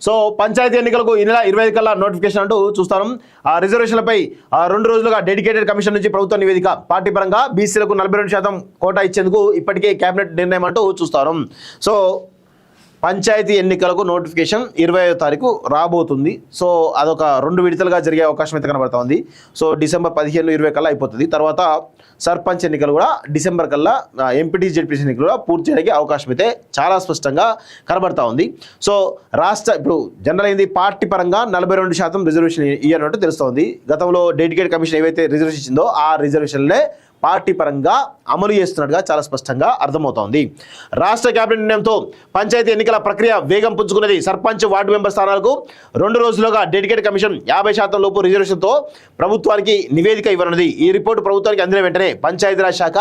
So panchayat ఎన్నికలకు ఈ నెల 25 కల్లా నోటిఫికేషన్ అంటూ చూస్తాం. రిజర్వేషన్లపై 2 రోజులుగా డెడికేటెడ్ కమిషన్ నుంచి ప్రభుత్వ నివేదిక. పార్టీ పరంగా బీసీలకు 42% కోటా ఇచ్చేందుకు ఇప్పటికే కేబినెట్ నిర్ణయం అంటూ చూస్తాం. సో పంచాయతీ ఎన్నికలకు నోటిఫికేషన్ 25వ తారీఖు రాబోతుంది. సో అదొక 2 విడతలుగా జరిగే అవకాశం అయితే కనబడుతోంది. సో డిసెంబర్ 15, 20 కల్లా అయిపోతుంది. తర్వాత సర్పంచ్ ఎన్నికలు కూడా డిసెంబర్ కల్లా, ఎంపీటీ జెడ్పీటీ ఎన్నికలు కూడా పూర్తి చేయడానికి అవకాశం అయితే చాలా స్పష్టంగా కనబడతా ఉంది. సో ఇప్పుడు జనరల్ అయింది పార్టీ పరంగా 42% రిజర్వేషన్ ఇవ్వనట్టు తెలుస్తోంది. గతంలో డెడికేటెడ్ కమిషన్ ఏవైతే రిజర్వేషన్ ఇచ్చిందో ఆ రిజర్వేషన్లే పార్టీ పరంగా అమలు చేస్తున్నట్టుగా చాలా స్పష్టంగా అర్థమవుతోంది. రాష్ట్ర కేబినెట్ నిర్ణయంతో పంచాయతీ ఎన్నికల ప్రక్రియ వేగం పుంజుకున్నది. సర్పంచ్, వార్డు మెంబర్ స్థానాలకు 2 రోజులుగా డెడికేటెడ్ కమిషన్ 50% లోపు రిజర్వేషన్తో ప్రభుత్వానికి నివేదిక ఇవ్వనున్నది. ఈ రిపోర్టు ప్రభుత్వానికి అందిన వెంటనే పంచాయతీరాజ్ శాఖ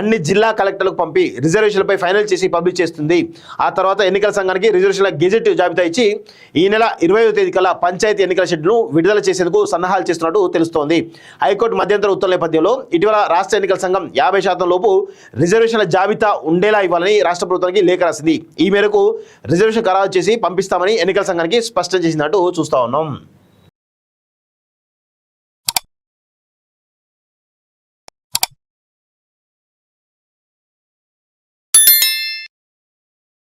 అన్ని జిల్లా కలెక్టర్లకు పంపి రిజర్వేషన్లపై ఫైనల్ చేసి పబ్లిష్ చేస్తుంది. ఆ తర్వాత ఎన్నికల సంఘానికి రిజర్వేషన్ల గెజెట్ జాబితా ఇచ్చి ఈ నెల 20వ తేదీ కల్లా పంచాయతీ ఎన్నికల షెడ్యూల్ను విడుదల చేసేందుకు సన్నాహాలు చేస్తున్నట్టు తెలుస్తోంది. హైకోర్టు మధ్యంతర ఉత్తర్వుల నేపథ్యంలో ఇటీవల రాష్ట్ర ఎన్నికల సంఘం 50% లోపు రిజర్వేషన్ల జాబితా ఉండేలా ఇవ్వాలని రాష్ట్ర ప్రభుత్వానికి లేఖ రాసింది. ఈ మేరకు రిజర్వేషన్ ఖరారు చేసి పంపిస్తామని ఎన్నికల సంఘానికి స్పష్టం చేసినట్టు చూస్తా ఉన్నాం.